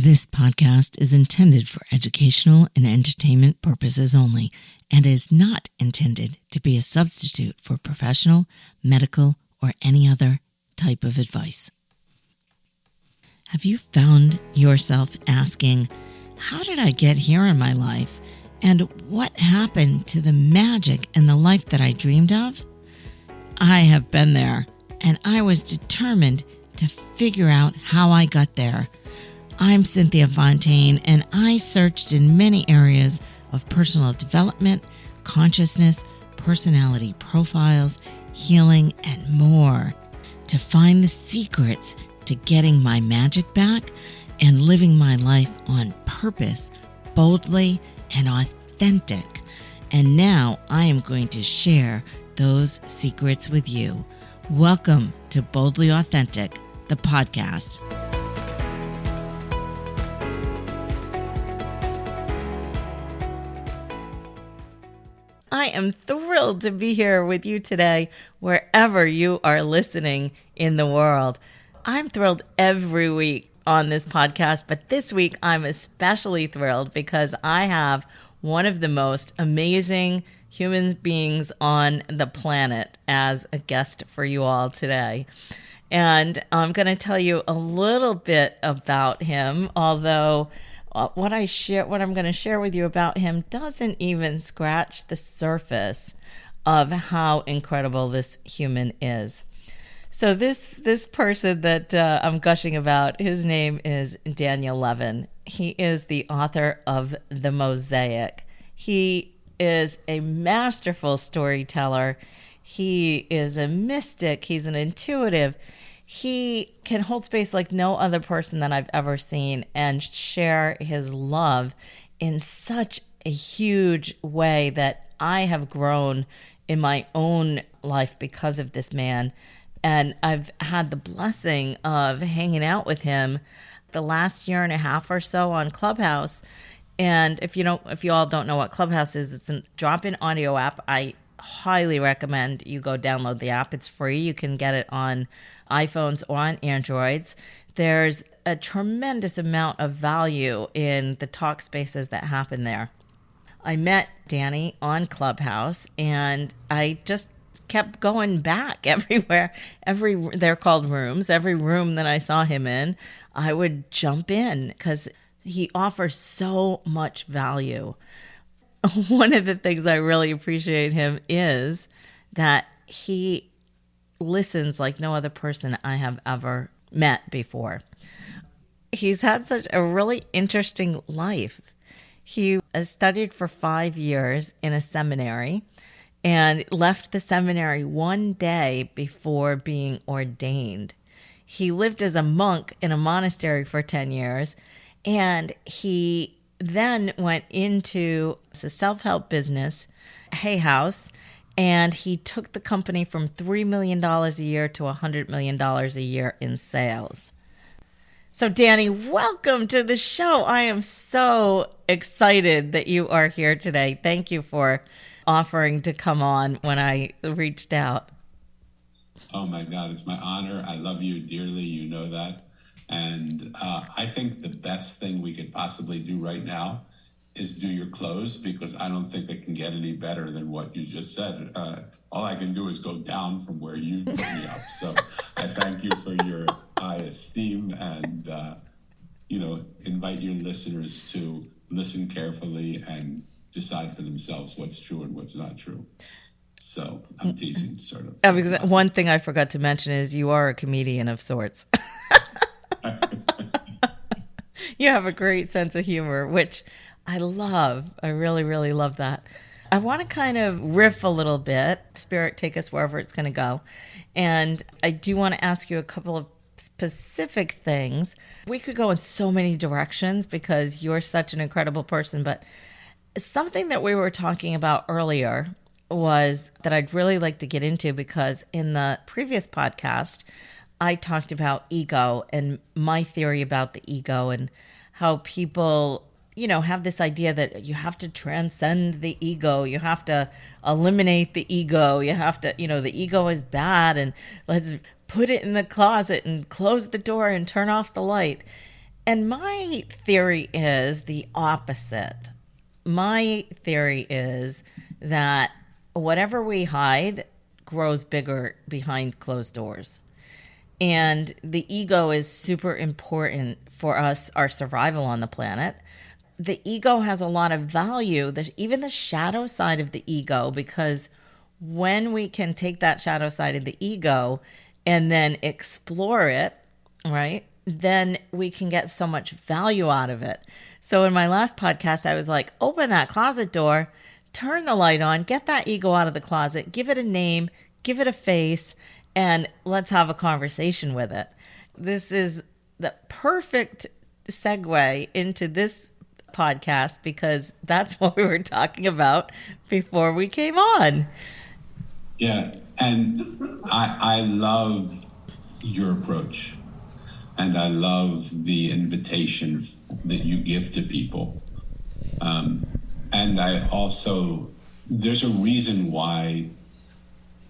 This podcast is intended for educational and entertainment purposes only and is not intended to be a substitute for professional, medical, or any other type of advice. Have you found yourself asking, how did I get here in my life? And what happened to the magic and the life that I dreamed of? I have been there, and I was determined to figure out how I got there. I'm Cynthia Fontaine, and I searched in many areas of personal development, consciousness, personality profiles, healing, and more to find the secrets to getting my magic back and living my life on purpose, boldly and authentic. And now I am going to share those secrets with you. Welcome to Boldly Authentic, the podcast. I am thrilled to be here with you today, wherever you are listening in the world. I'm thrilled every week on this podcast, but this week I'm especially thrilled because I have one of the most amazing human beings on the planet as a guest for you all today. And I'm going to tell you a little bit about him, although what I'm going to share with you about him doesn't even scratch the surface of how incredible this human is. So this person that I'm gushing about, his name is Daniel Levin. He is the author of The Mosaic. He is a masterful storyteller. He is a mystic. He's an intuitive. He can hold space like no other person that I've ever seen and share his love in such a huge way that I have grown in my own life because of this man. And I've had the blessing of hanging out with him the last year and a half or so on Clubhouse. And if you all don't know what Clubhouse is, it's a drop-in audio app. I highly recommend you go download the app. It's free. You can get it on iPhones or on Androids. There's a tremendous amount of value in the talk spaces that happen there. I met Danny on Clubhouse, and I just kept going back everywhere. They're called rooms. Every room that I saw him in, I would jump in because he offers so much value. One of the things I really appreciate him is that he listens like no other person I have ever met before. He's had such a really interesting life. He has studied for 5 years in a seminary and left the seminary one day before being ordained. He lived as a monk in a monastery for 10 years, and he then went into a self-help business, Hay House, and he took the company from $3 million a year to $100 million a year in sales. So Danny, welcome to the show. I am so excited that you are here today. Thank you for offering to come on when I reached out. Oh my God, it's my honor. I love you dearly. You know that. And I think the best thing we could possibly do right now is do your close, because I don't think it can get any better than what you just said. All I can do is go down from where you put me up. So I thank you for your high esteem and, invite your listeners to listen carefully and decide for themselves what's true and what's not true. So I'm teasing, sort of. One thing I forgot to mention is you are a comedian of sorts. You have a great sense of humor, which I love. I really, really love that. I want to kind of riff a little bit. Spirit, take us wherever it's going to go. And I do want to ask you a couple of specific things. We could go in so many directions because you're such an incredible person. But something that we were talking about earlier was that I'd really like to get into, because in the previous podcast, I talked about ego and my theory about the ego and how people, have this idea that you have to transcend the ego. You have to eliminate the ego. You have to, the ego is bad and let's put it in the closet and close the door and turn off the light. And my theory is the opposite. My theory is that whatever we hide grows bigger behind closed doors. And the ego is super important for us, our survival on the planet. The ego has a lot of value, even the shadow side of the ego, because when we can take that shadow side of the ego and then explore it, right, then we can get so much value out of it. So in my last podcast, I was like, open that closet door, turn the light on, get that ego out of the closet, give it a name, give it a face, and let's have a conversation with it. This is the perfect segue into this podcast because that's what we were talking about before we came on. Yeah, and I love your approach, and I love the invitation that you give to people. And I also, there's a reason why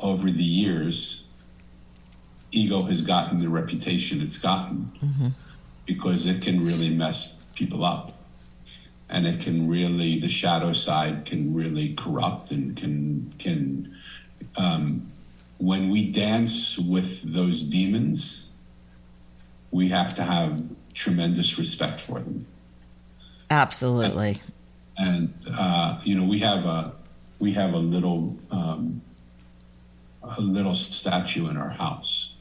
over the years, ego has gotten the reputation it's gotten, because it can really mess people up. And it can really, the shadow side can really corrupt and can when we dance with those demons, we have to have tremendous respect for them. Absolutely. And we have a little statue in our house,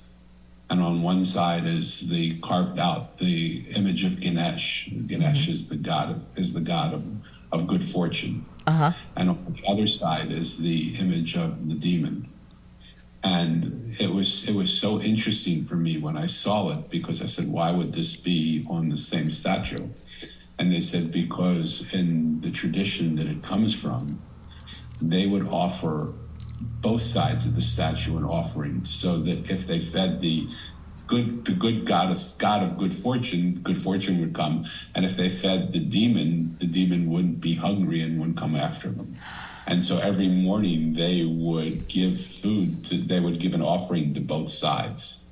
and on one side is the carved out the image of Ganesh. Ganesh is the god of good fortune, and on the other side is the image of the demon. And it was so interesting for me when I saw it, because I said, why would this be on the same statue? And they said, because in the tradition that it comes from, they would offer both sides of the statue an offering, so that if they fed the good god of good fortune would come, and if they fed the demon wouldn't be hungry and wouldn't come after them. And so every morning they would give they would give an offering to both sides.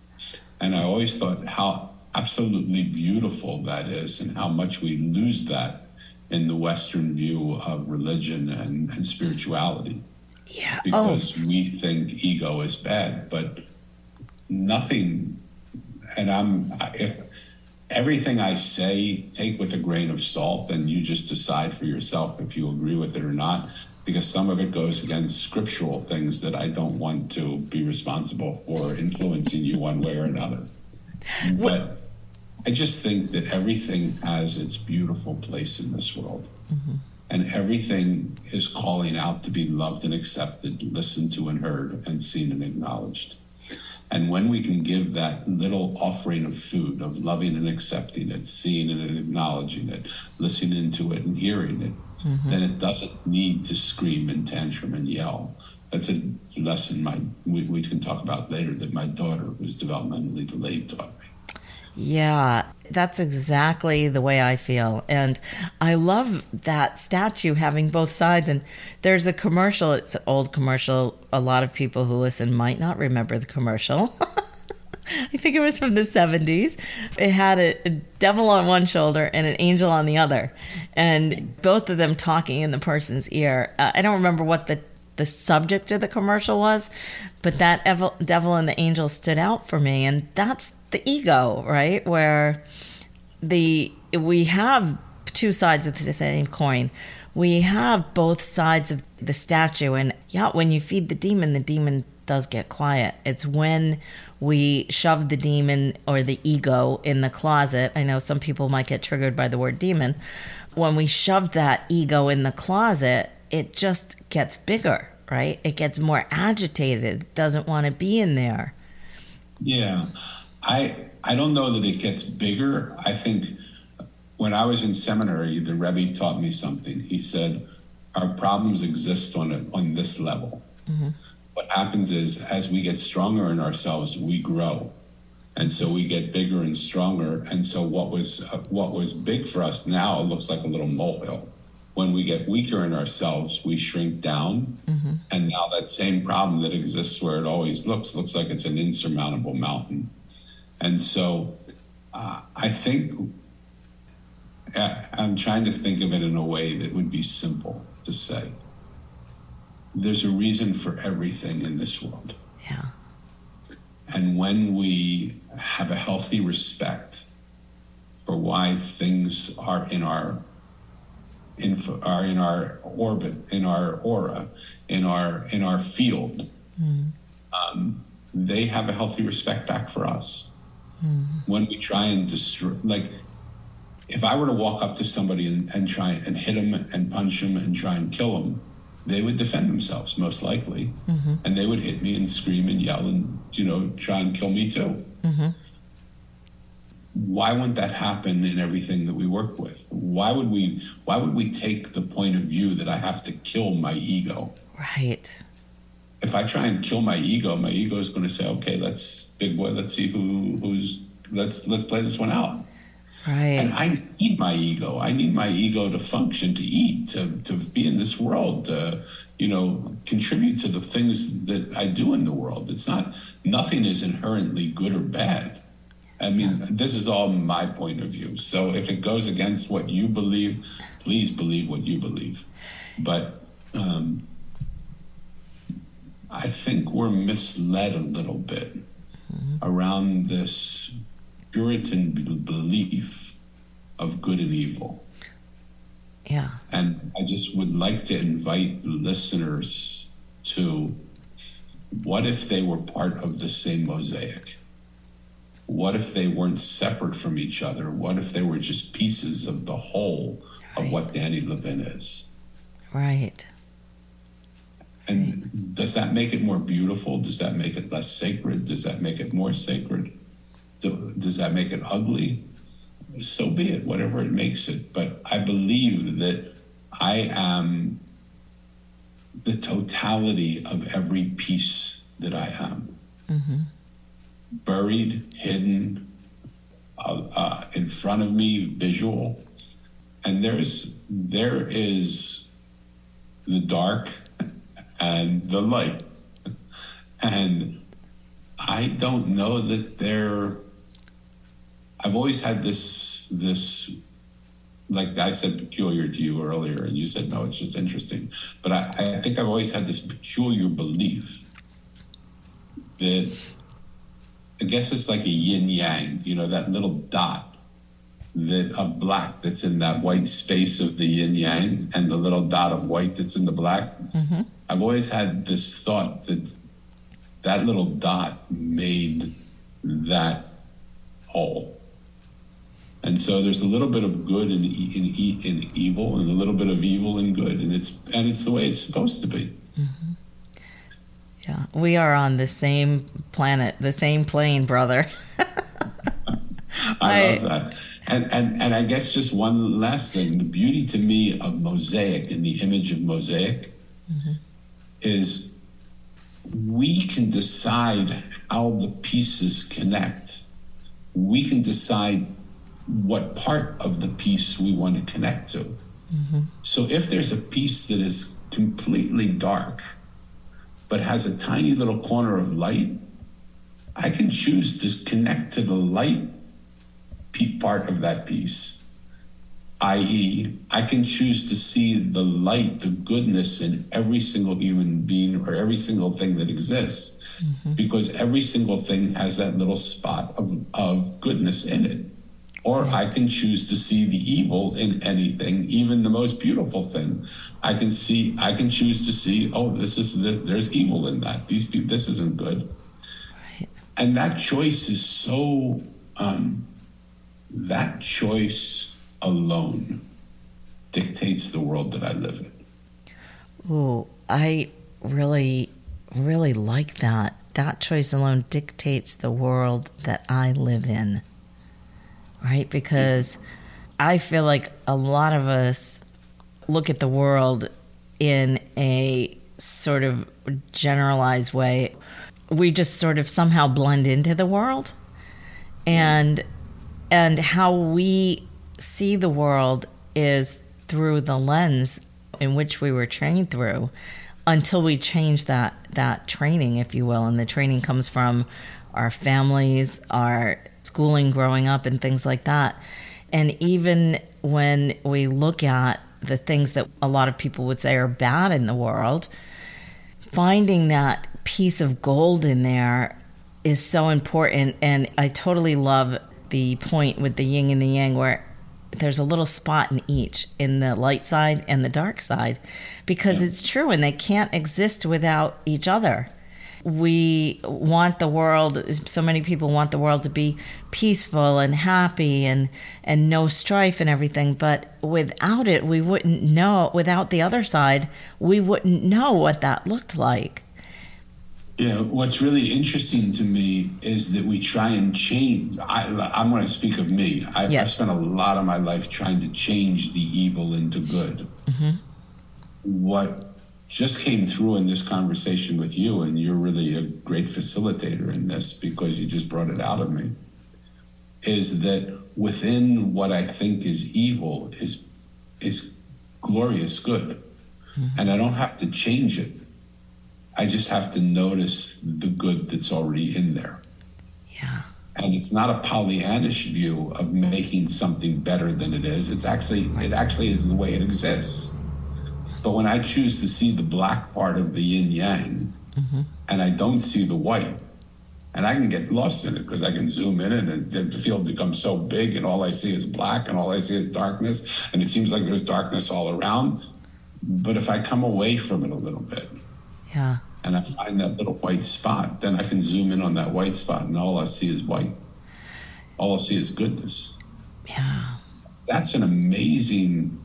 And I always thought how absolutely beautiful that is, and how much we lose that in the Western view of religion and spirituality. Yeah. Because we think ego is bad, but nothing. And if everything I say, take with a grain of salt, and you just decide for yourself if you agree with it or not, because some of it goes against scriptural things that I don't want to be responsible for influencing you one way or another. But I just think that everything has its beautiful place in this world. And everything is calling out to be loved and accepted, listened to and heard, and seen and acknowledged. And when we can give that little offering of food, of loving and accepting it, seeing it and acknowledging it, listening to it and hearing it, then it doesn't need to scream and tantrum and yell. That's a lesson we can talk about later that my daughter, who's developmentally delayed, taught me. Yeah, that's exactly the way I feel. And I love that statue having both sides. And there's a commercial, it's an old commercial. A lot of people who listen might not remember the commercial. I think it was from the 70s. It had a devil on one shoulder and an angel on the other. And both of them talking in the person's ear. I don't remember what the subject of the commercial was, but that devil and the angel stood out for me. And that's the ego, right? Where we have two sides of the same coin. We have both sides of the statue. And yeah, when you feed the demon does get quiet. It's when we shove the demon or the ego in the closet. I know some people might get triggered by the word demon. When we shove that ego in the closet, it just gets bigger, right? It gets more agitated. It doesn't want to be in there. Yeah. I don't know that it gets bigger. I think when I was in seminary, the Rebbe taught me something. He said, our problems exist on this level. What happens is, as we get stronger in ourselves, we grow. And so we get bigger and stronger. And so what was big for us now looks like a little molehill. When we get weaker in ourselves, we shrink down. And now that same problem that exists where it always looks like it's an insurmountable mountain. And so I think I'm trying to think of it in a way that would be simple to say. There's a reason for everything in this world. Yeah. And when we have a healthy respect for why things are in our orbit, in our aura, in our field, they have a healthy respect back for us. When we try and destroy, like, if I were to walk up to somebody and try and hit them and punch them and try and kill them, they would defend themselves most likely, and they would hit me and scream and yell and try and kill me too. Why wouldn't that happen in everything that we work with? Why would we take the point of view that I have to kill my ego? Right. If I try and kill my ego is going to say, okay, big boy, let's see let's play this one out. Right. And I need my ego. I need my ego to function, to eat, to be in this world, to, contribute to the things that I do in the world. Nothing is inherently good or bad. I mean, this is all my point of view. So if it goes against what you believe, please believe what you believe. But I think we're misled a little bit around this Puritan belief of good and evil. Yeah. And I just would like to invite listeners to, what if they were part of the same mosaic? What if they weren't separate from each other? What if they were just pieces of the whole of what Daniel Levin is? Right. And does that make it more beautiful? Does that make it less sacred? Does that make it more sacred? Does that make it ugly? So be it, whatever it makes it. But I believe that I am the totality of every piece that I am. Buried, hidden, in front of me, visual. And there is the dark and the light. And I don't know that I've always had this, like I said, peculiar to you earlier, and you said, no, it's just interesting. But I think I've always had this peculiar belief that, I guess it's like a yin yang, that little dot of black that's in that white space of the yin yang, and the little dot of white that's in the black. I've always had this thought that little dot made that whole. And so there's a little bit of good in evil, and a little bit of evil in good, and it's the way it's supposed to be. Yeah, we are on the same planet, the same plane, brother. I love that. And I guess just one last thing, the beauty to me of mosaic, and the image of mosaic, is we can decide how the pieces connect. We can decide what part of the piece we want to connect to. So if there's a piece that is completely dark, but has a tiny little corner of light, I can choose to connect to the light part of that piece, i.e., I can choose to see the light, the goodness in every single human being or every single thing that exists, because every single thing has that little spot of goodness in it. Or I can choose to see the evil in anything, even the most beautiful thing. I can choose to see, there's evil in that. This isn't good. Right. And that choice is so, that choice alone dictates the world that I live in. Ooh, I really, really like that. That choice alone dictates the world that I live in. Right? Because I feel like a lot of us look at the world in a sort of generalized way. We just sort of somehow blend into the world. And how we see the world is through the lens in which we were trained through, until we change that training, if you will. And the training comes from our families, our schooling growing up, and things like that. And even when we look at the things that a lot of people would say are bad in the world, finding that piece of gold in there is so important. And I totally love the point with the yin and the yang, where there's a little spot in each, in the light side and the dark side, because it's true, and they can't exist without each other. We want the world, so many people want the world to be peaceful and happy and no strife and everything, but without it, we wouldn't know, without the other side, we wouldn't know what that looked like. Yeah, what's really interesting to me is that we try and change. I'm going to speak of me. I've spent a lot of my life trying to change the evil into good. Mm-hmm. What just came through in this conversation with you, and you're really a great facilitator in this because you just brought it out of me, is that within what I think is evil is glorious good. Mm-hmm. And I don't have to change it. I just have to notice the good that's already in there. Yeah. And it's not a Pollyannish view of making something better than it is. It actually is the way it exists. But when I choose to see the black part of the yin yang, mm-hmm. and I don't see the white, and I can get lost in it because I can zoom in it and the field becomes so big and all I see is black and all I see is darkness. And it seems like there's darkness all around. But if I come away from it a little bit, yeah, and I find that little white spot, then I can zoom in on that white spot and all I see is white. All I see is goodness. Yeah. That's an amazing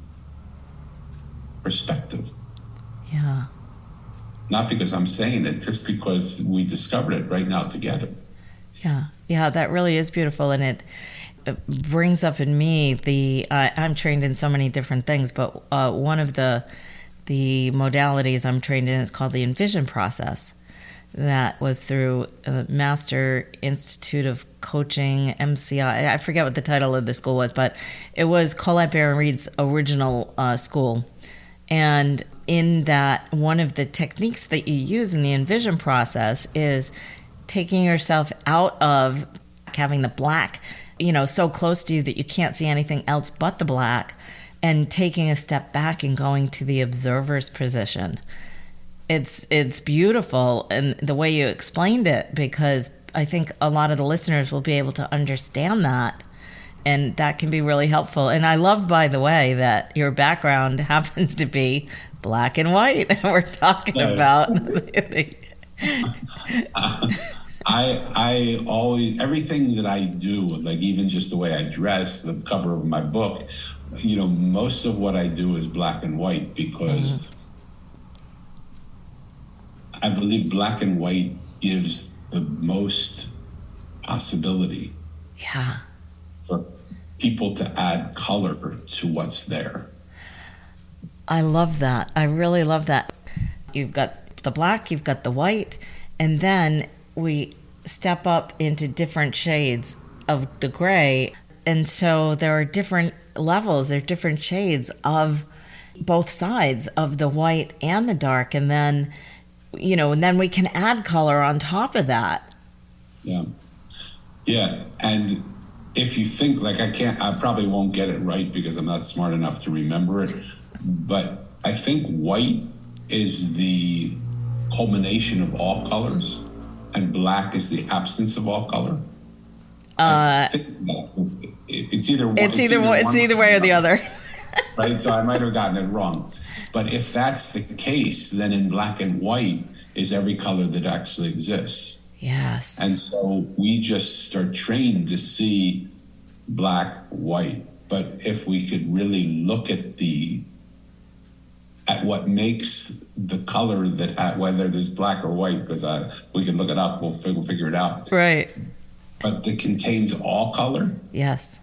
perspective. Yeah. Not because I'm saying it, just because we discovered it right now together. Yeah. Yeah, that really is beautiful. And it brings up in me I'm trained in so many different things, but one of the modalities I'm trained in is called the Envision process. That was through Master Institute of Coaching, MCI. I forget what the title of the school was, but it was Colette Baron-Reid's original school. And in that, one of the techniques that you use in the Envision process is taking yourself out of having the black, so close to you that you can't see anything else but the black, and taking a step back and going to the observer's position. It's beautiful, and the way you explained it, because I think a lot of the listeners will be able to understand that, and that can be really helpful. And I love, by the way, that your background happens to be black and white, and we're talking about I always, everything that I do, like even just the way I dress, the cover of my book, most of what I do is black and white because I believe black and white gives the most possibility for people to add color to what's there. I love that. I really love that. You've got the black, you've got the white, and then we step up into different shades of the gray. And so there are different levels, there are different shades of both sides of the white and the dark. And then, and then we can add color on top of that. Yeah. Yeah. And if you think, I probably won't get it right because I'm not smart enough to remember it, but I think white is the culmination of all colors and black is the absence of all color. It's either way or the other. Right? So I might have gotten it wrong. But if that's the case, then in black and white is every color that actually exists. Yes. And so we just are trained to see black, white. But if we could really look at what makes the color whether there's black or white, because we can look it up, we'll figure it out. Right. But that contains all color. Yes.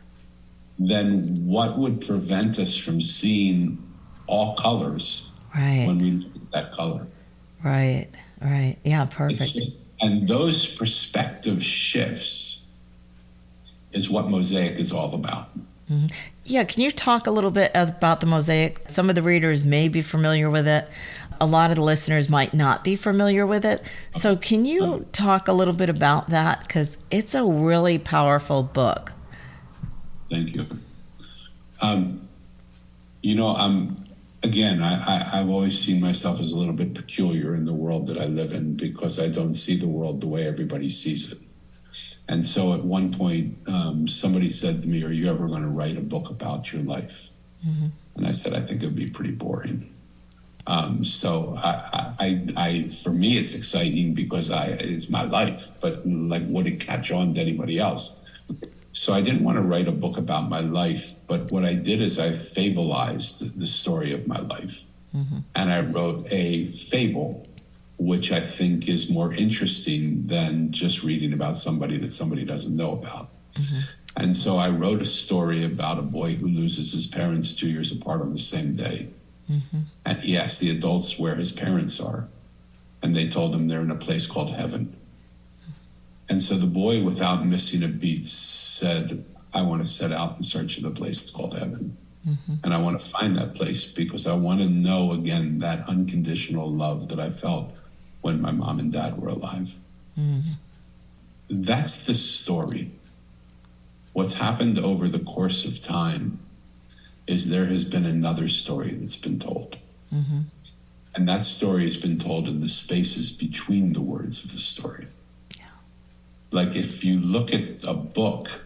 Then what would prevent us from seeing all colors when we look at that color? Right. Yeah, perfect. And those perspective shifts is what Mosaic is all about. Mm-hmm. Yeah, can you talk a little bit about the Mosaic? Some of the readers may be familiar with it. A lot of the listeners might not be familiar with it. So can you talk a little bit about that? Because it's a really powerful book. Thank you. I've always seen myself as a little bit peculiar in the world that I live in because I don't see the world the way everybody sees it. And so at one point, somebody said to me, "Are you ever going to write a book about your life?" Mm-hmm. And I said, "I think it would be pretty boring." So for me, it's exciting because it's my life, but like, would it catch on to anybody else? So I didn't want to write a book about my life, but what I did is I fableized the story of my life. Mm-hmm. And I wrote a fable, which I think is more interesting than just reading about somebody that somebody doesn't know about. Mm-hmm. And so I wrote a story about a boy who loses his parents 2 years apart on the same day. Mm-hmm. And he asked the adults where his parents are. And they told him they're in a place called heaven. And so the boy, without missing a beat, said, "I want to set out in search of a place called heaven. Mm-hmm. And I want to find that place because I want to know again that unconditional love that I felt when my mom and dad were alive." Mm-hmm. That's the story. What's happened over the course of time is there has been another story that's been told. Mm-hmm. And that story has been told in the spaces between the words of the story. Like if you look at a book,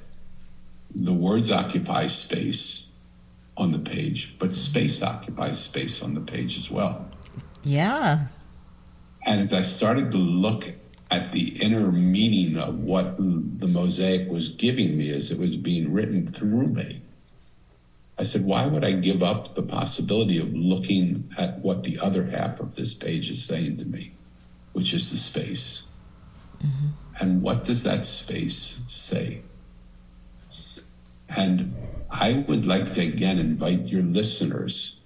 the words occupy space on the page, but space occupies space on the page as well. Yeah. And as I started to look at the inner meaning of what the mosaic was giving me as it was being written through me, I said, why would I give up the possibility of looking at what the other half of this page is saying to me, which is the space? Mm-hmm. And what does that space say? And I would like to again invite your listeners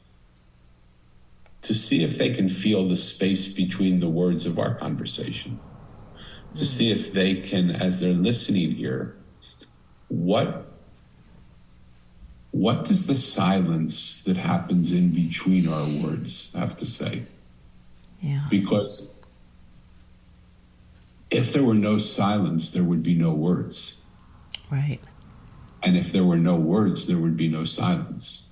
to see if they can feel the space between the words of our conversation, to see if they can, as they're listening here, what does the silence that happens in between our words have to say? Yeah. Because if there were no silence, there would be no words. Right. And if there were no words, there would be no silence.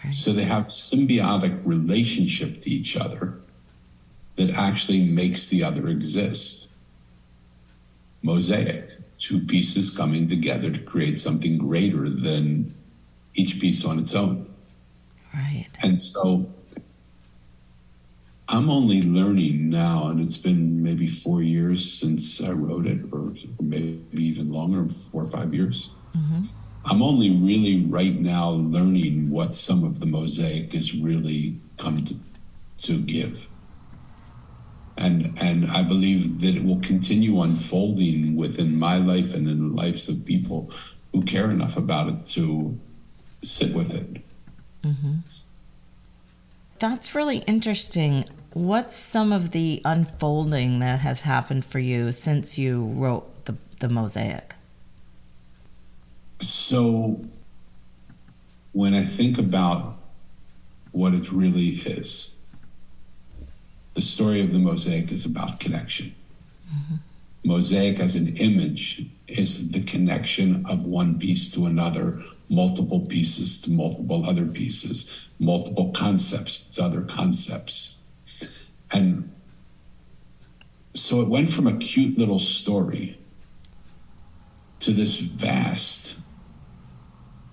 Right. So they have symbiotic relationship to each other that actually makes the other exist. Mosaic, two pieces coming together to create something greater than each piece on its own. Right. And so I'm only learning now, and it's been maybe 4 years since I wrote it, or maybe even longer, 4 or 5 years. Mm-hmm. I'm only really right now learning what some of the mosaic is really come to give. And I believe that it will continue unfolding within my life and in the lives of people who care enough about it to sit with it. Mm-hmm. That's really interesting. What's some of the unfolding that has happened for you since you wrote the mosaic? So when I think about what it really is, the story of the mosaic is about connection. Mm-hmm. Mosaic as an image is the connection of one piece to another, multiple pieces to multiple other pieces, multiple concepts to other concepts. And so it went from a cute little story to this vast.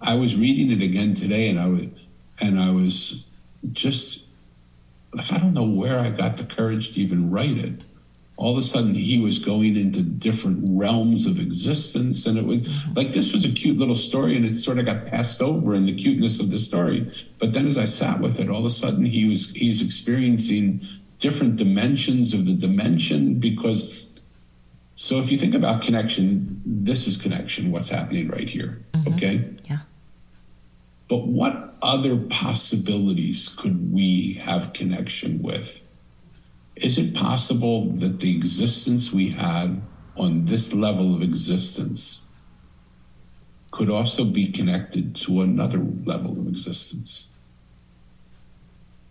I was reading it again today, and I was just like, I don't know where I got the courage to even write it. All of a sudden, he was going into different realms of existence, and it was like, this was a cute little story, and it sort of got passed over in the cuteness of the story. But then as I sat with it, all of a sudden, he's experiencing different dimensions of the dimension, because, so if you think about connection, this is connection, what's happening right here, okay? Yeah. But what other possibilities could we have connection with? Is it possible that the existence we had on this level of existence could also be connected to another level of existence?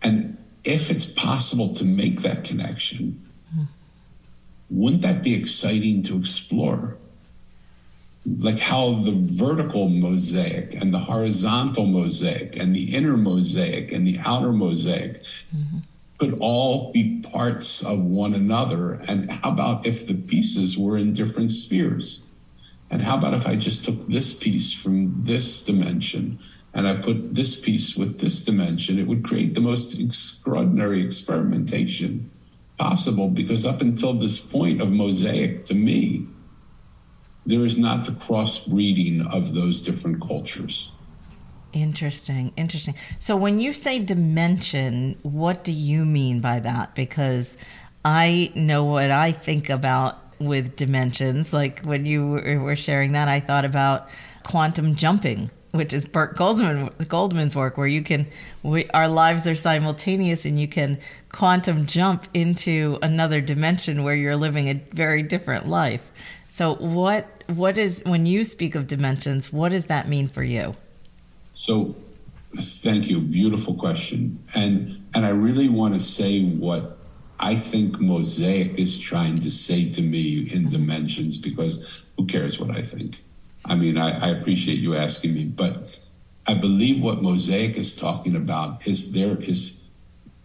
And if it's possible to make that connection, wouldn't that be exciting to explore? like how the vertical mosaic and the horizontal mosaic and the inner mosaic and the outer mosaic could all be parts of one another. And how about if the pieces were in different spheres? And how about if I just took this piece from this dimension and I put this piece with this dimension? It would create the most extraordinary experimentation possible, because up until this point of mosaic, to me, there is not the crossbreeding of those different cultures. Interesting. So when you say dimension, what do you mean by that? Because I know what I think about with dimensions. Like when you were sharing that, I thought about quantum jumping, which is Burt Goldman's work, where our lives are simultaneous and you can quantum jump into another dimension where you're living a very different life. So what is, when you speak of dimensions, what does that mean for you? So thank you. Beautiful question. And I really want to say what I think mosaic is trying to say to me in dimensions, because who cares what I think? I mean, I appreciate you asking me, but I believe what mosaic is talking about is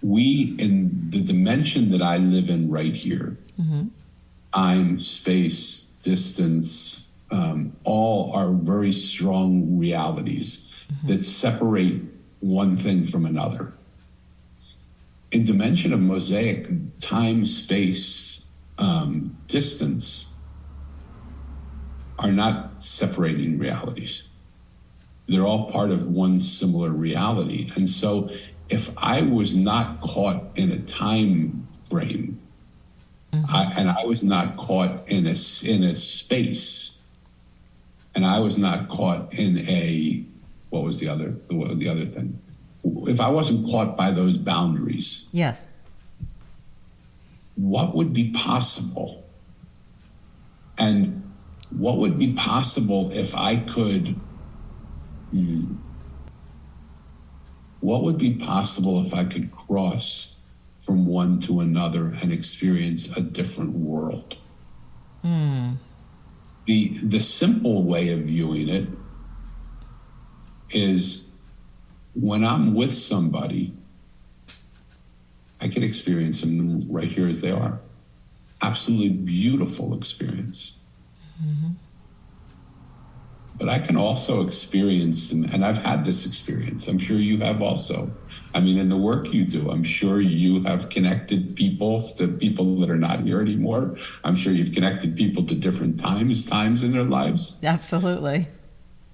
we, in the dimension that I live in right here, time, space, distance, all are very strong realities that separate one thing from another. In dimension of mosaic, time, space, distance are not separating realities. They're all part of one similar reality. And so if I was not caught in a time frame, and I was not caught in a space, and I was not caught in a, what was the other thing? If I wasn't caught by those boundaries, yes, what would be possible? And what would be possible if I could, what would be possible if I could cross from one to another and experience a different world? The simple way of viewing it is, when I'm with somebody, I can experience them right here as they are. Absolutely beautiful experience. But I can also experience them, and I've had this experience. I'm sure you have also. I mean, in the work you do, I'm sure you have connected people to people that are not here anymore. I'm sure you've connected people to different times in their lives. Absolutely.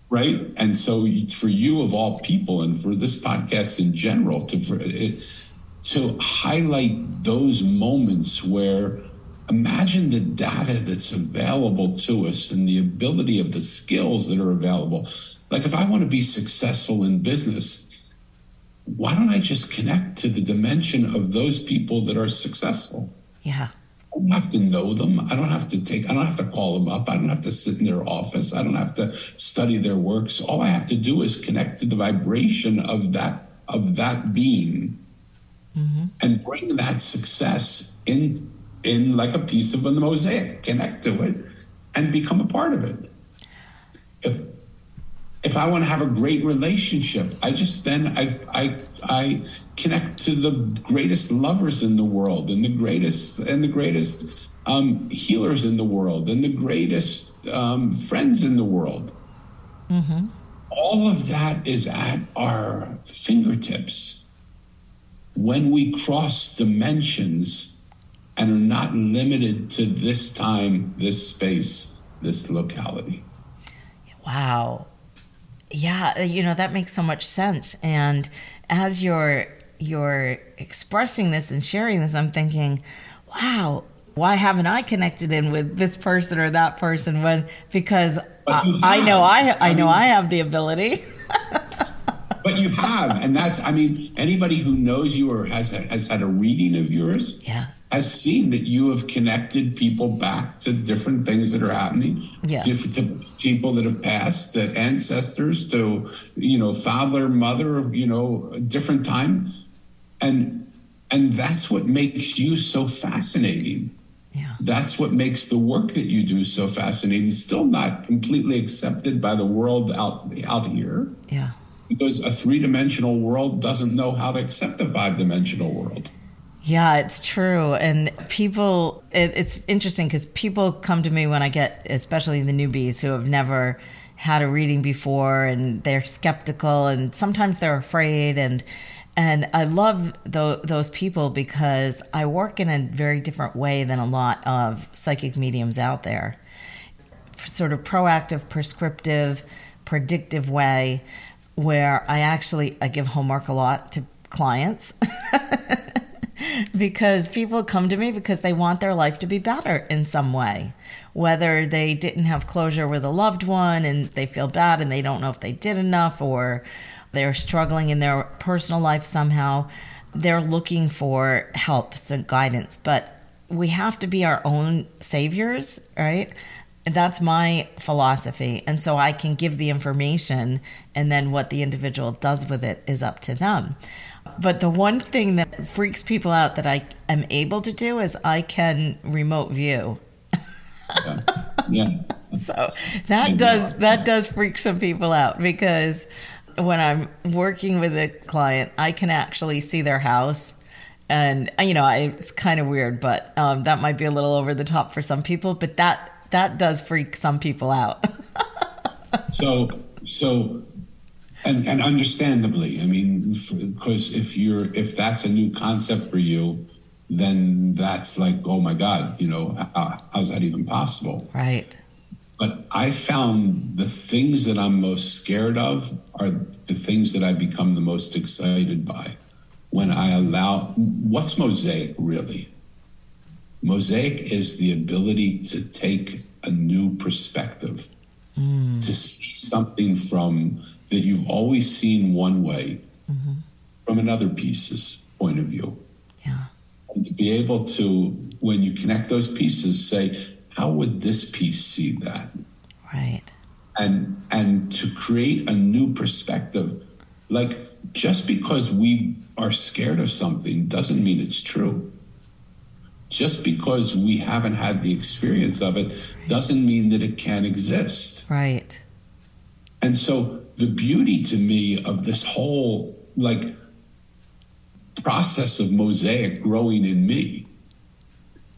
Right? And so for you, of all people, and for this podcast in general, to highlight those moments where, imagine the data that's available to us and the ability of the skills that are available. Like, if I want to be successful in business, why don't I just connect to the dimension of those people that are successful? Yeah. I don't have to know them. I don't have to call them up. I don't have to sit in their office. I don't have to study their works. All I have to do is connect to the vibration of that being, and bring that success in like a piece of a mosaic, connect to it and become a part of it. If I want to have a great relationship, I connect to the greatest lovers in the world, and the greatest healers in the world, and the greatest friends in the world. All of that is at our fingertips when we cross dimensions and are not limited to this time, this space, this locality. Wow. Yeah, that makes so much sense. And as you're expressing this and sharing this, I'm thinking, wow, why haven't I connected in with this person or that person? Because I know I have the ability. But you have, and anybody who knows you or has had a reading of yours, has seen that you have connected people back to different things that are happening, to people that have passed, to ancestors, to father, mother, different time, and that's what makes you so fascinating. Yeah. That's what makes the work that you do so fascinating. It's still not completely accepted by the world out here. Yeah. Because a three-dimensional world doesn't know how to accept a five-dimensional world. Yeah, it's true. And people, it's interesting because people come to me when I get, especially the newbies who have never had a reading before, and they're skeptical and sometimes they're afraid. And I love those people because I work in a very different way than a lot of psychic mediums out there. Sort of proactive, prescriptive, predictive way where I give homework a lot to clients. Because people come to me because they want their life to be better in some way. Whether they didn't have closure with a loved one and they feel bad and they don't know if they did enough, or they're struggling in their personal life somehow, they're looking for help and guidance. But we have to be our own saviors, right? That's my philosophy. And so I can give the information, and then what the individual does with it is up to them. But the one thing that freaks people out that I am able to do is I can remote view. Yeah. So that does freak some people out, because when I'm working with a client, I can actually see their house. And, it's kind of weird, but that might be a little over the top for some people. But that does freak some people out. So And understandably, I mean, because if that's a new concept for you, then that's like, oh my God, how's that even possible? Right. But I found the things that I'm most scared of are the things that I become the most excited by when I allow. What's mosaic really? Mosaic is the ability to take a new perspective, to see something from that you've always seen one way, from another piece's point of view. Yeah. And to be able to, when you connect those pieces, say, how would this piece see that? Right. And to create a new perspective. Like, just because we are scared of something doesn't mean it's true. Just because we haven't had the experience of it doesn't mean that it can't exist. Right. And so the beauty to me of this whole process of mosaic growing in me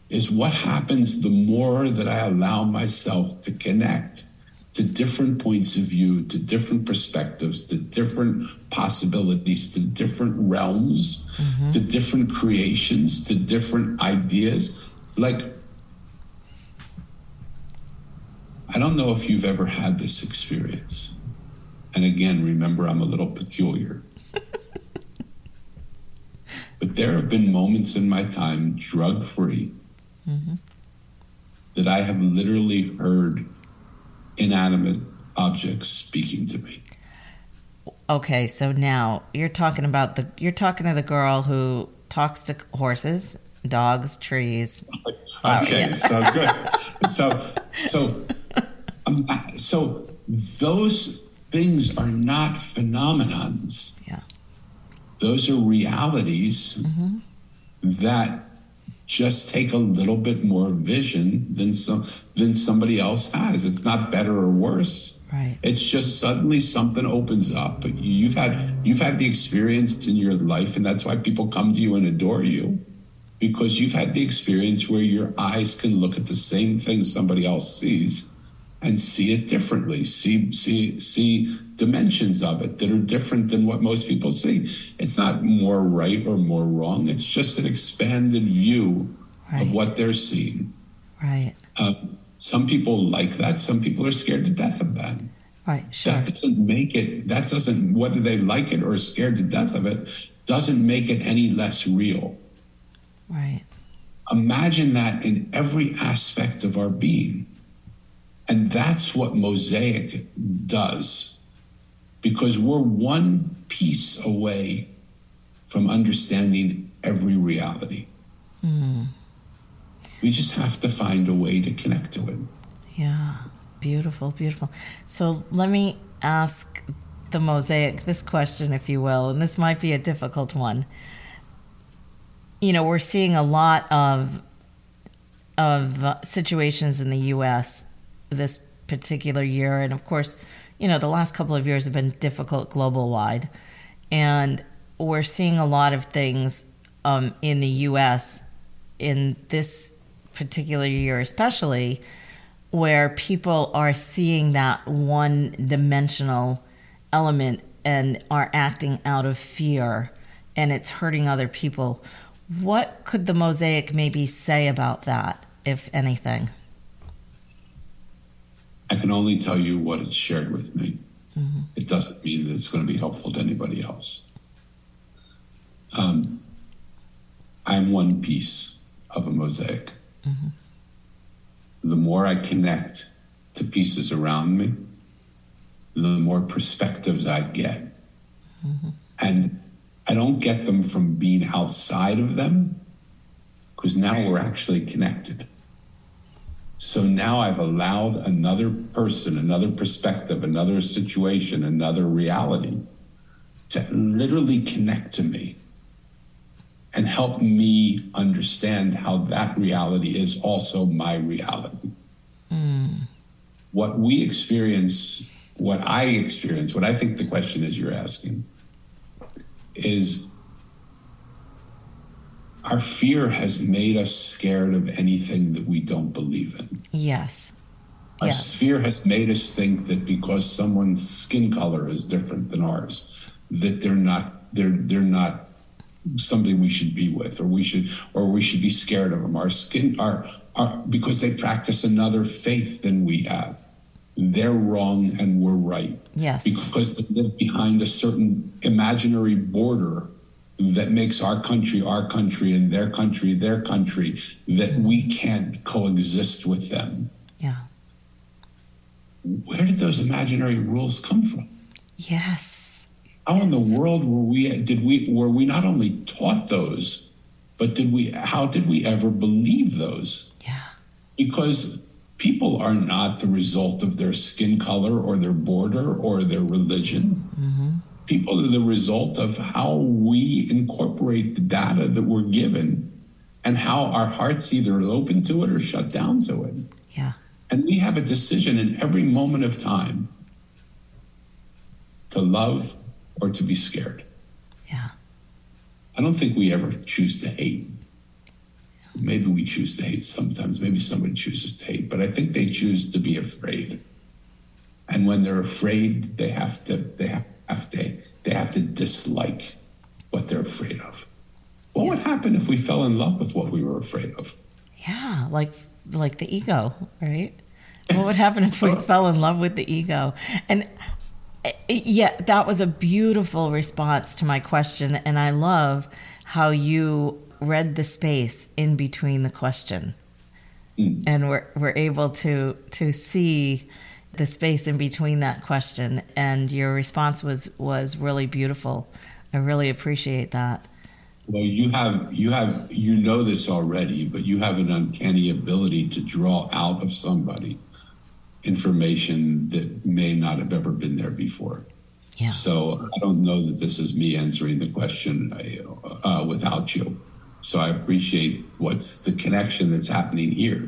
is what happens the more that I allow myself to connect to different points of view, to different perspectives, to different possibilities, to different realms, to different creations, to different ideas. Like, I don't know if you've ever had this experience. And again, remember, I'm a little peculiar. But there have been moments in my time, drug-free, that I have literally heard inanimate objects speaking to me. Okay, so now you're talking to the girl who talks to horses, dogs, trees. Okay, yeah. Sounds good. So those things are not phenomenons. Yeah. Those are realities that just take a little bit more vision than somebody else has. It's not better or worse. Right. It's just suddenly something opens up. You've had the experience in your life, and that's why people come to you and adore you, because you've had the experience where your eyes can look at the same thing somebody else sees and see it differently, see dimensions of it that are different than what most people see. It's not more right or more wrong. It's just an expanded view of what they're seeing. Right. Some people like that. Some people are scared to death of that. Right, sure. That doesn't, whether they like it or are scared to death of it, doesn't make it any less real. Right. Imagine that in every aspect of our being. And that's what mosaic does, because we're one piece away from understanding every reality. We just have to find a way to connect to it. Yeah, beautiful, beautiful. So let me ask the mosaic this question, if you will, and this might be a difficult one. We're seeing a lot of of situations in the U.S. this particular year. And of course, the last couple of years have been difficult global-wide. And we're seeing a lot of things in the U.S. in this particular year especially, where people are seeing that one-dimensional element and are acting out of fear, and it's hurting other people. What could the mosaic maybe say about that, if anything? I can only tell you what is shared with me. Mm-hmm. It doesn't mean that it's going to be helpful to anybody else. I'm one piece of a mosaic. Mm-hmm. The more I connect to pieces around me, the more perspectives I get. Mm-hmm. And I don't get them from being outside of them, because now we're actually connected. So now I've allowed another person, another perspective, another situation, another reality to literally connect to me and help me understand how that reality is also my reality. Mm. What we experience, what I experience, what I think the question is you're asking, is our fear has made us scared of anything that we don't believe in. Yes. Our fear has made us think that because someone's skin color is different than ours, that they're not somebody we should be with, or we should be scared of them. Our skin are because they practice another faith than we have. They're wrong and we're right. Yes. Because they live behind a certain imaginary border that makes our country and their country, that we can't coexist with them. Yeah. Where did those imaginary rules come from? Yes. How in the world were we not only taught those, but how did we ever believe those? Yeah. Because people are not the result of their skin color or their border or their religion. Mm-hmm. People are the result of how we incorporate the data that we're given and how our hearts either open to it or shut down to it. Yeah. And we have a decision in every moment of time to love or to be scared. Yeah. I don't think we ever choose to hate. Maybe we choose to hate sometimes. Maybe somebody chooses to hate, but I think they choose to be afraid. And when they're afraid, they have to dislike what they're afraid of. What would happen if we fell in love with what we were afraid of? Yeah, like the ego, right? What would happen if we fell in love with the ego? And yeah, that was a beautiful response to my question, and I love how you read the space in between the question. And we're able to see the space in between that question, and your response was really beautiful. I really appreciate that. Well, you know this already, but you have an uncanny ability to draw out of somebody information that may not have ever been there before. Yeah. So I don't know that this is me answering the question without you. So I appreciate what's the connection that's happening here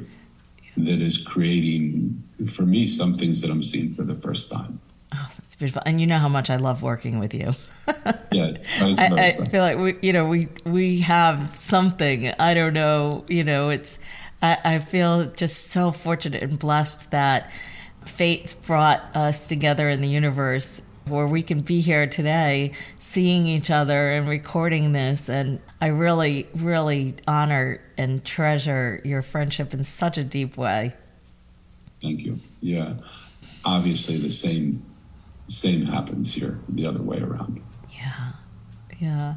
that is creating, for me, some things that I'm seeing for the first time. Oh, that's beautiful. And you know how much I love working with you. Yes, vice versa. I feel like we have something. I don't know, I feel just so fortunate and blessed that fate's brought us together in the universe where we can be here today, seeing each other and recording this. And I really, really honor and treasure your friendship in such a deep way. Thank you. Yeah. Obviously the same happens here, the other way around. Yeah.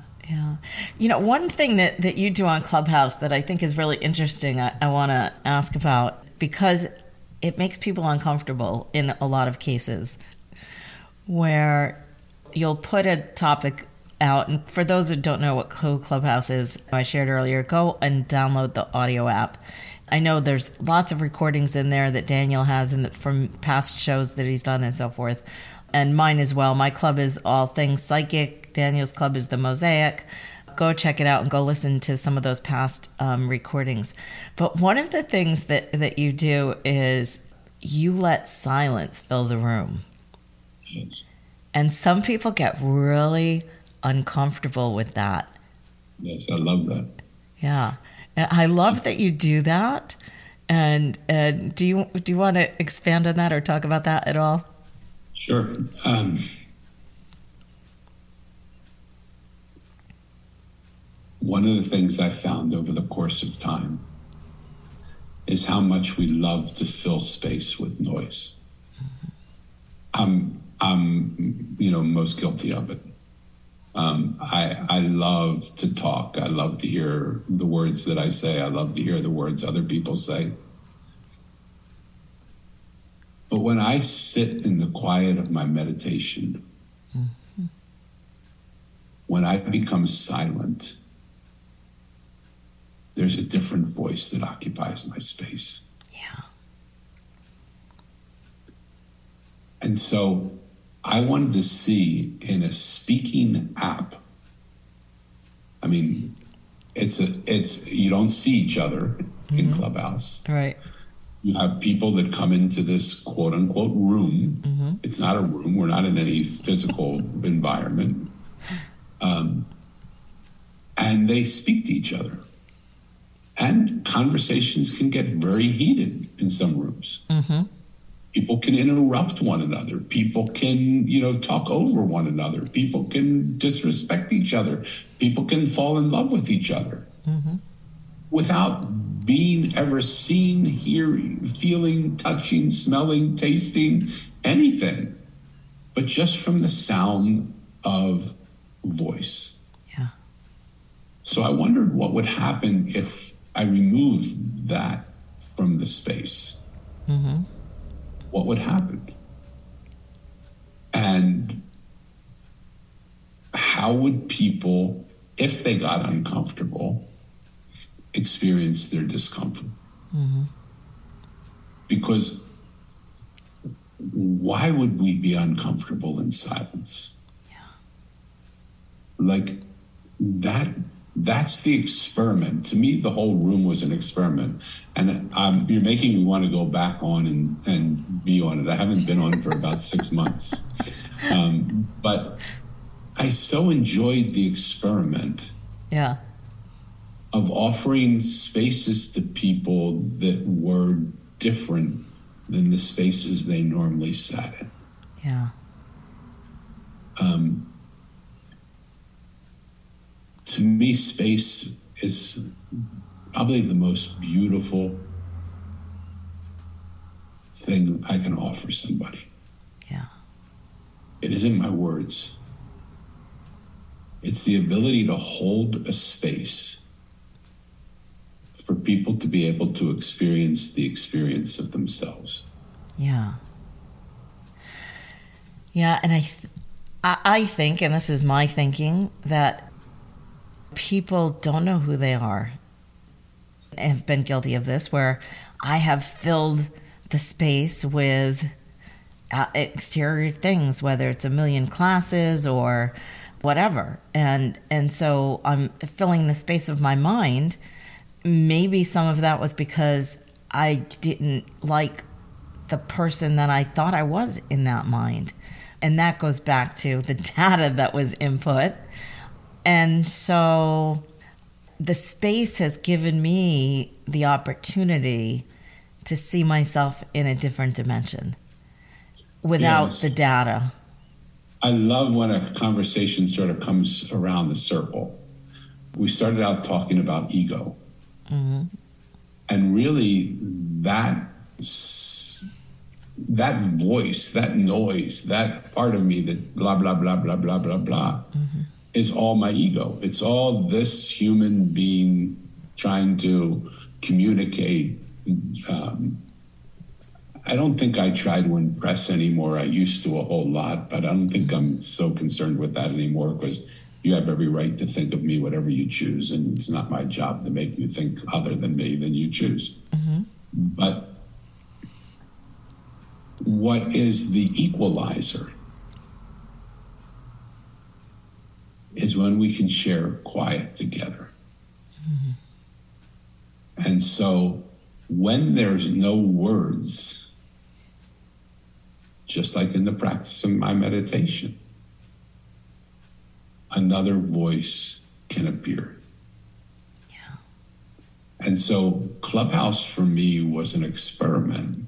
One thing that you do on Clubhouse that I think is really interesting, I want to ask about, because it makes people uncomfortable in a lot of cases, where you'll put a topic out. And for those who don't know what Clubhouse is, I shared earlier, go and download the audio app. I know there's lots of recordings in there that Daniel has from past shows that he's done and so forth. And mine as well. My club is all things psychic. Daniel's club is the Mosaic. Go check it out and go listen to some of those past recordings. But one of the things that you do is you let silence fill the room. Yes. And some people get really uncomfortable with that. Yes, I love that. Yeah. And I love that you do that. And do you want to expand on that or talk about that at all? Sure. One of the things I found over the course of time is how much we love to fill space with noise. I'm most guilty of it. I love to talk. I love to hear the words that I say. I love to hear the words other people say. But when I sit in the quiet of my meditation, when I become silent, there's a different voice that occupies my space. Yeah. And so I wanted to see in a speaking app, I mean, it's you don't see each other in Clubhouse. Right. You have people that come into this quote unquote room. It's not a room. We're not in any physical environment. And they speak to each other. And conversations can get very heated in some rooms. People can interrupt one another. People can, talk over one another. People can disrespect each other. People can fall in love with each other without being ever seen, hearing, feeling, touching, smelling, tasting, anything, but just from the sound of voice. Yeah. So I wondered what would happen if I removed that from the space. What would happen? And how would people, if they got uncomfortable, experience their discomfort? Because why would we be uncomfortable in silence? Yeah. Like that's the experiment. To me, the whole room was an experiment. And you're making me want to go back on and be on it. I haven't been on for about 6 months. But I so enjoyed the experiment of offering spaces to people that were different than the spaces they normally sat in. Yeah. To me, space is probably the most beautiful thing I can offer somebody. Yeah. It isn't my words. It's the ability to hold a space for people to be able to experience the experience of themselves. Yeah. Yeah, and I think, and this is my thinking, that people don't know who they are. I have been guilty of this, where I have filled the space with exterior things, whether it's a million classes or whatever. And so I'm filling the space of my mind. Maybe some of that was because I didn't like the person that I thought I was in that mind. And that goes back to the data that was input. And so the space has given me the opportunity to see myself in a different dimension without the data. I love when a conversation sort of comes around the circle. We started out talking about ego. And really that voice, that noise, that part of me that blah, blah, blah, blah, blah, blah, blah, is all my ego. It's all this human being trying to communicate. I don't think I try to impress anymore. I used to a whole lot, but I don't think I'm so concerned with that anymore, because you have every right to think of me whatever you choose, and it's not my job to make you think other than me than you choose. But what is the equalizer is when we can share quiet together. And so when there's no words, just like in the practice of my meditation, another voice can appear. Yeah. And so Clubhouse for me was an experiment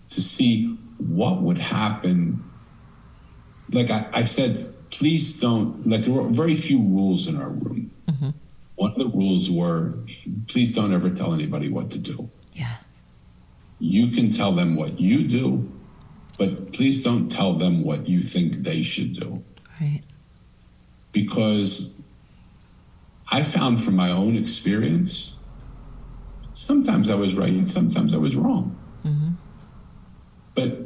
to see what would happen. Like I said, please don't, like there were very few rules in our room. Mm-hmm. One of the rules were, please don't ever tell anybody what to do. Yeah. You can tell them what you do, but please don't tell them what you think they should do. Right. Because I found from my own experience, sometimes I was right and sometimes I was wrong. Mm-hmm. But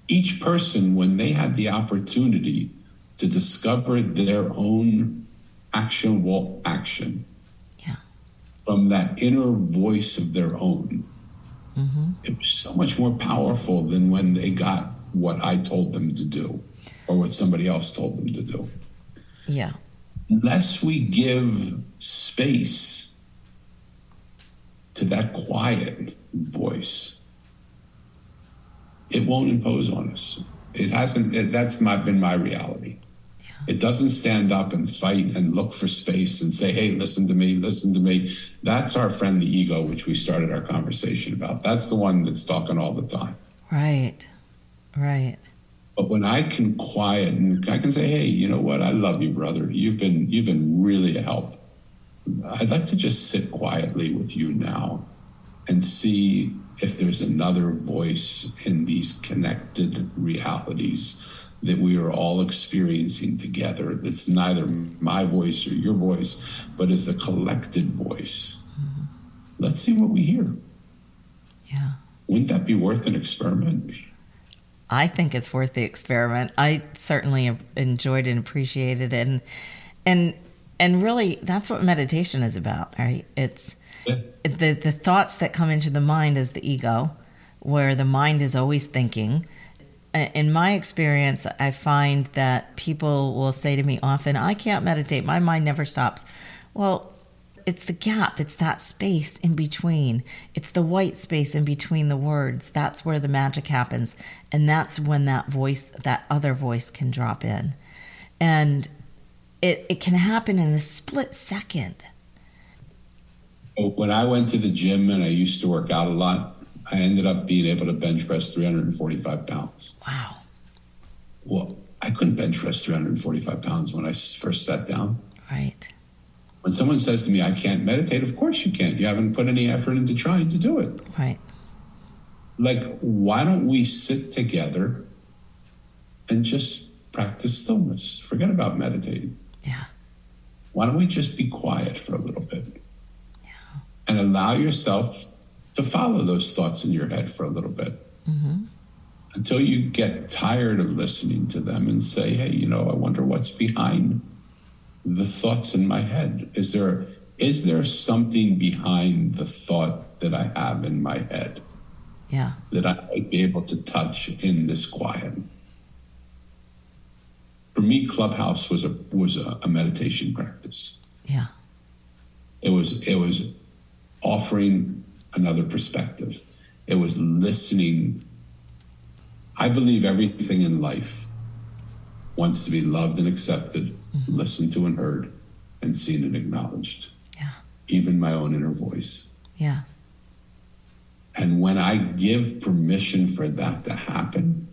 each person, when they had the opportunity to discover their own actionable action from that inner voice of their own, it was so much more powerful than when they got what I told them to do or what somebody else told them to do. Yeah. Unless we give space to that quiet voice, it won't impose on us. It hasn't. That's been my reality. Yeah. It doesn't stand up and fight and look for space and say, hey, listen to me, listen to me. That's our friend, the ego, which we started our conversation about. That's the one that's talking all the time. Right. Right. But when I can quiet and I can say, hey, you know what? I love you, brother. You've been really a help. I'd like to just sit quietly with you now and see if there's another voice in these connected realities that we are all experiencing together. That's neither my voice or your voice, but is the collected voice. Mm-hmm. Let's see what we hear. Yeah. Wouldn't that be worth an experiment? I think it's worth the experiment. I certainly have enjoyed and appreciated it. And really, that's what meditation is about, right? It's the thoughts that come into the mind is the ego, where the mind is always thinking. In my experience, I find that people will say to me often, I can't meditate. My mind never stops. Well, it's the gap. It's that space in between. It's the white space in between the words. That's where the magic happens. And that's when that voice, that other voice can drop in. And it can happen in a split second. When I went to the gym and I used to work out a lot, I ended up being able to bench press 345 pounds. Wow. Well, I couldn't bench press 345 pounds when I first sat down. Right. When someone says to me, I can't meditate, of course you can't. You haven't put any effort into trying to do it. Right. Like, why don't we sit together and just practice stillness? Forget about meditating. Yeah. Why don't we just be quiet for a little bit? Yeah. And allow yourself to follow those thoughts in your head for a little bit. Mm-hmm. Until you get tired of listening to them and say, hey, you know, I wonder what's behind the thoughts in my head. Is there something behind the thought that I have in my head? Yeah. That I might be able to touch in this quiet? For me, Clubhouse was a meditation practice. Yeah. It was offering another perspective. It was listening. I believe everything in life wants to be loved and accepted, listened to and heard, and seen and acknowledged. Yeah. Even my own inner voice. Yeah. And when I give permission for that to happen,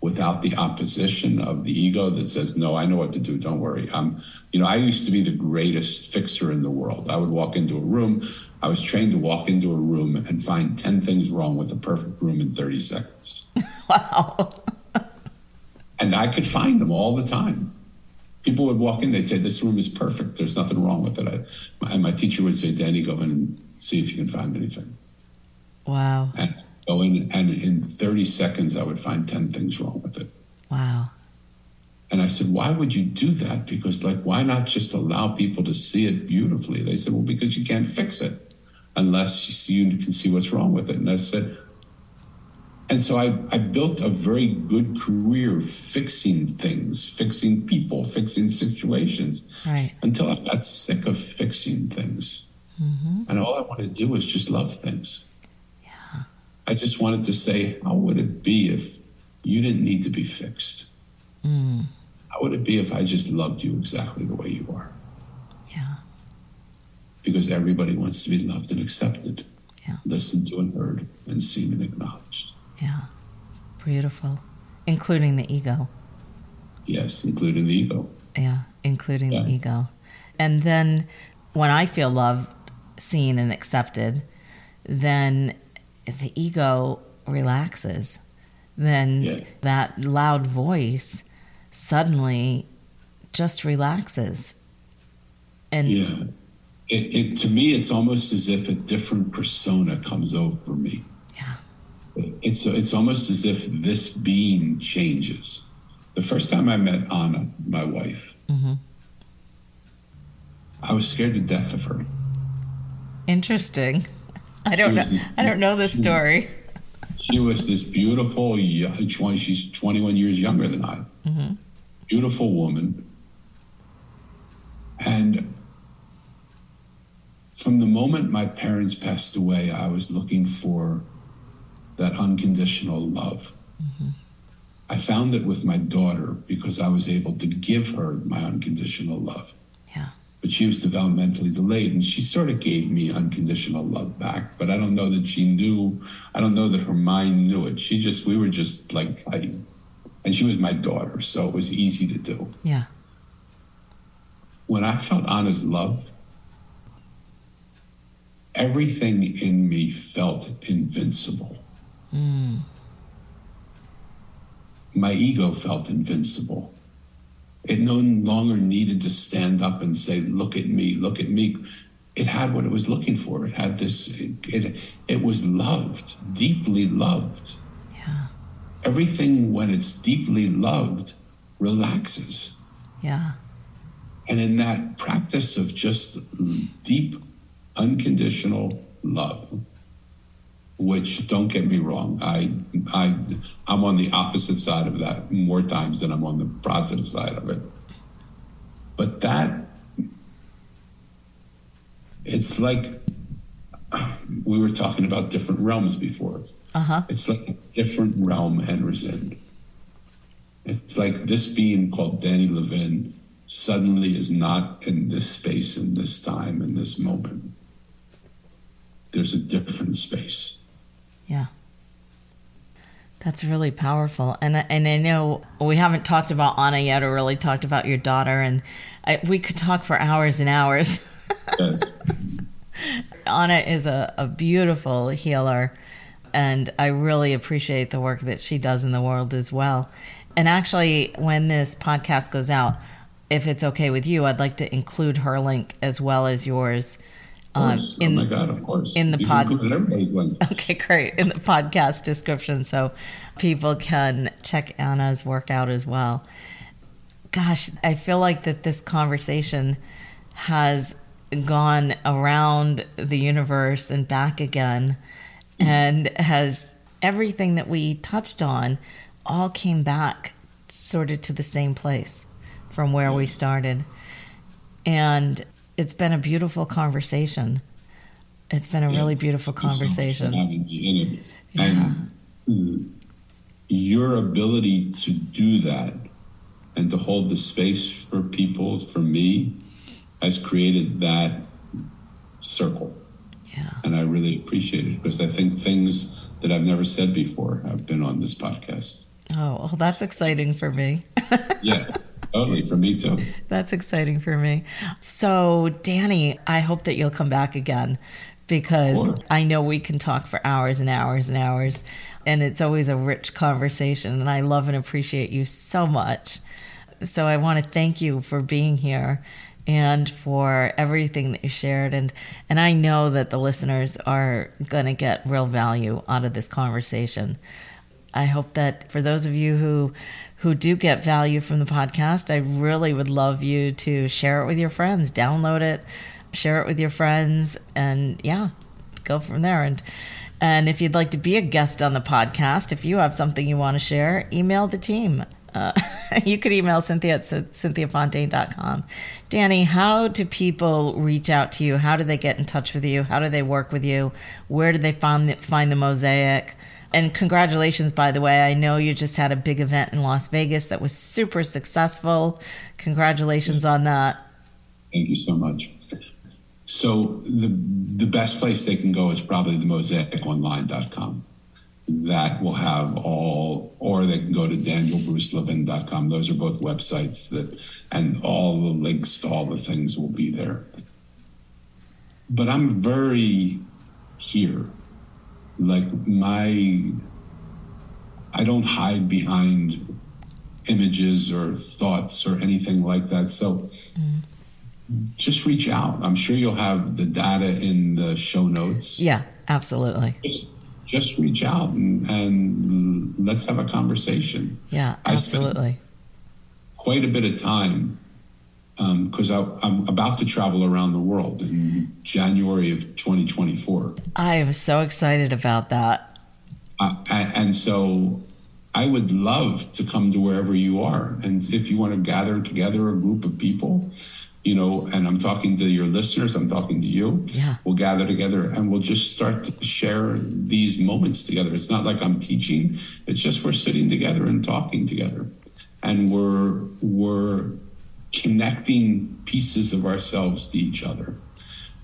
without the opposition of the ego that says, no, I know what to do, don't worry. I used to be the greatest fixer in the world. I would walk into a room. I was trained to walk into a room and find 10 things wrong with a perfect room in 30 seconds. Wow. And I could find them all the time. People would walk in, they'd say, this room is perfect. There's nothing wrong with it. And my teacher would say, Danny, go in and see if you can find anything. Wow. And go in, and in 30 seconds, I would find 10 things wrong with it. Wow. And I said, why would you do that? Because, why not just allow people to see it beautifully? They said, well, because you can't fix it unless you can see what's wrong with it. And I said, And so I built a very good career fixing things, fixing people, fixing situations, Right. until I got sick of fixing things. Mm-hmm. And all I wanted to do was just love things. Yeah. I just wanted to say, how would it be if you didn't need to be fixed? Mm. How would it be if I just loved you exactly the way you are? Yeah. Because everybody wants to be loved and accepted, Yeah. listened to and heard, and seen and acknowledged. Yeah. Beautiful. Including the ego. Yes, including the ego. Yeah. Including Yeah. the ego. And then when I feel loved, seen, and accepted, then the ego relaxes. Then that loud voice suddenly just relaxes. And yeah. It to me, it's almost as if a different persona comes over me. Yeah. It's almost as if this being changes. The first time I met Anna, my wife, Mm-hmm. I was scared to death of her. Interesting. I don't know the story. She was this beautiful, she's 21 years younger than I. Mm-hmm. Beautiful woman. And from the moment my parents passed away, I was looking for that unconditional love. Mm-hmm. I found it with my daughter because I was able to give her my unconditional love. Yeah. But she was developmentally delayed, and she sort of gave me unconditional love back. But I don't know that she knew. I don't know that her mind knew it. We were just like fighting. And she was my daughter, so it was easy to do. Yeah. When I felt Anna's love, everything in me felt invincible. Mm. My ego felt invincible. It no longer needed to stand up and say, look at me, look at me. It had what it was looking for. It had this, it was loved, deeply loved. Yeah. Everything, when it's deeply loved, relaxes. Yeah. And in that practice of just deep, unconditional love, which, don't get me wrong, I'm on the opposite side of that more times than I'm on the positive side of it. But it's like, we were talking about different realms before. Uh-huh. It's like a different realm enters in. It's like this being called Daniel Levin suddenly is not in this space, in this time, in this moment. There's a different space. Yeah. That's really powerful. And I know we haven't talked about Anna yet or really talked about your daughter, and we could talk for hours and hours. Yes. Anna is a beautiful healer, and I really appreciate the work that she does in the world as well. And actually, when this podcast goes out, if it's okay with you, I'd like to include her link as well as yours. Of course. In the everybody's link. Okay, great. In the podcast description, so people can check Anna's work out as well. Gosh, I feel like that this conversation has gone around the universe and back again, and has everything that we touched on all came back sort of to the same place from where we started. And it's been a beautiful conversation. It's been a really beautiful conversation. So much for having me in it. Yeah. And your ability to do that and to hold the space for people, for me, has created that circle. Yeah. And I really appreciate it, because I think things that I've never said before have been on this podcast. Oh, well, that's exciting for me. Yeah. Totally, for me too. That's exciting for me. So, Danny, I hope that you'll come back again, because I know we can talk for hours and hours and hours, and it's always a rich conversation, and I love and appreciate you so much. So I want to thank you for being here and for everything that you shared, and I know that the listeners are going to get real value out of this conversation. I hope that for those of you who do get value from the podcast, I really would love you to share it with your friends, download it, share it with your friends, and yeah, go from there. And And if you'd like to be a guest on the podcast, if you have something you want to share, email the team. You could email Cynthia at cynthiafontaine.com. Danny, how do people reach out to you? How do they get in touch with you? How do they work with you? Where do they find the mosaic? And congratulations, by the way. I know you just had a big event in Las Vegas that was super successful. Congratulations on that. Thank you so much. So the best place they can go is probably themosaiconline.com. That will have all, or they can go to danielbrucelevin.com. Those are both websites and all the links to all the things will be there. But I'm very here. Like I don't hide behind images or thoughts or anything like that. So just reach out. I'm sure you'll have the data in the show notes. Yeah, absolutely. Just reach out and let's have a conversation. Yeah, absolutely. I spent quite a bit of time because I'm about to travel around the world in January of 2024. I am so excited about that. And so I would love to come to wherever you are. And if you want to gather together a group of people, and I'm talking to your listeners, I'm talking to you. Yeah. We'll gather together and we'll just start to share these moments together. It's not like I'm teaching. It's just we're sitting together and talking together. And we're connecting pieces of ourselves to each other.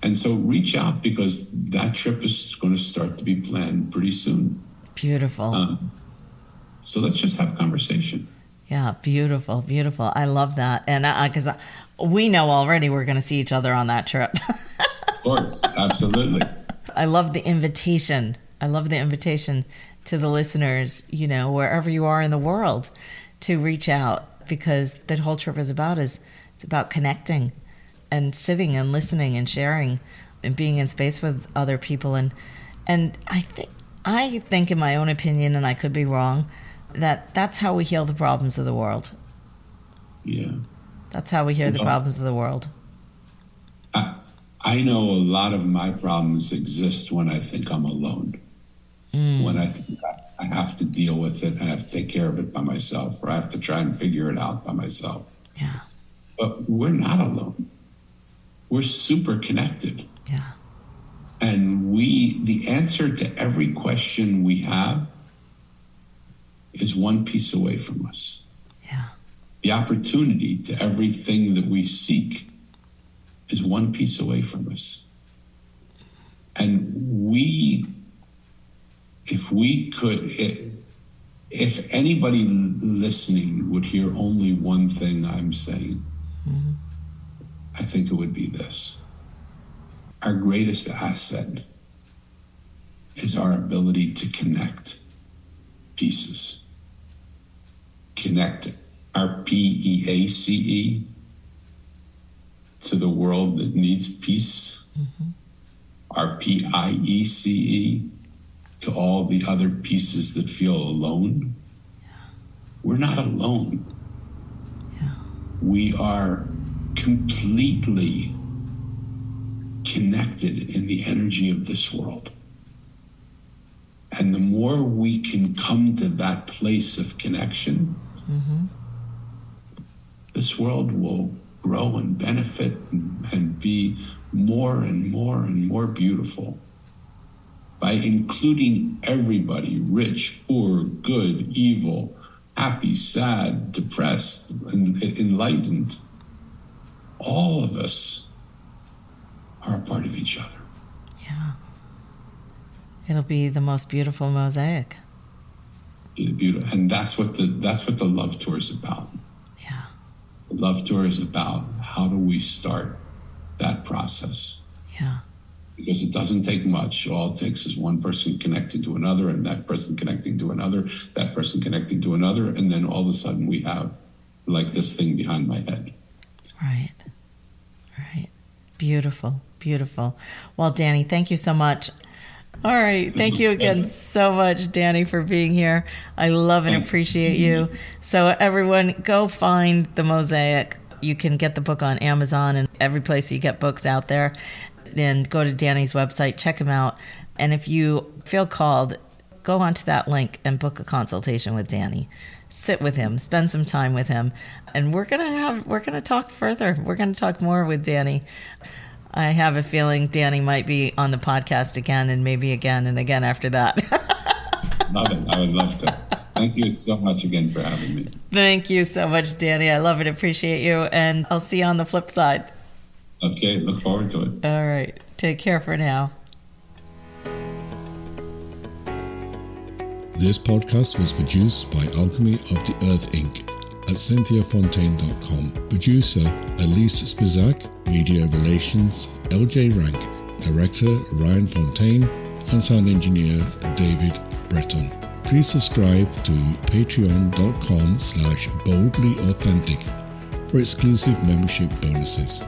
And so reach out because that trip is going to start to be planned pretty soon. Beautiful. So let's just have conversation. Yeah, beautiful, beautiful. I love that. And because we know already we're going to see each other on that trip. Of course, absolutely. I love the invitation. I love the invitation to the listeners, wherever you are in the world, to reach out, because the whole trip is about connecting and sitting and listening and sharing and being in space with other people. And I think in my own opinion, and I could be wrong, that's how we heal the problems of the world. Yeah. That's how we heal the problems of the world. I know a lot of my problems exist when I think I'm alone. When I think I have to deal with it, I have to take care of it by myself, or I have to try and figure it out by myself. Yeah. But we're not alone. We're super connected. Yeah. And the answer to every question we have is one piece away from us. Yeah. The opportunity to everything that we seek is one piece away from us. And if anybody listening would hear only one thing I'm saying, I think it would be this. Our greatest asset is our ability to connect pieces. Connect our PEACE to the world that needs peace. Our PIECE to all the other pieces that feel alone. Yeah. We're not alone. Yeah. We are completely connected in the energy of this world. And the more we can come to that place of connection, this world will grow and benefit and be more and more and more beautiful by including everybody, rich, poor, good, evil, happy, sad, depressed, and enlightened. All of us are a part of each other. Yeah. It'll be the most beautiful mosaic. And that's what the Love Tour is about. Yeah. The Love Tour is about how do we start that process. Yeah. Because it doesn't take much. All it takes is one person connecting to another, and that person connecting to another, that person connecting to another, and then all of a sudden we have like this thing behind my head. Right. Right. Beautiful. Beautiful. Well, Danny, thank you so much. All right. Thank you again so much, Danny, for being here. I love and appreciate you. So everyone, go find The Mosaic. You can get the book on Amazon and every place you get books out there. And go to Danny's website, check him out. And if you feel called, go onto that link and book a consultation with Danny. Sit with him, spend some time with him, and we're gonna talk further. We're gonna talk more with Danny. I have a feeling Danny might be on the podcast again, and maybe again and again after that. Love it. I would love to. Thank you so much again for having me. Thank you so much, Danny. I love it. Appreciate you, and I'll see you on the flip side. Okay, look forward to it. All right. Take care for now. This podcast was produced by Alchemy of the Earth Inc. at cynthiafontaine.com. Producer Elise Spizak, Media Relations LJ Rank, Director Ryan Fontaine, and Sound Engineer David Breton. Please subscribe to patreon.com/boldlyauthentic for exclusive membership bonuses.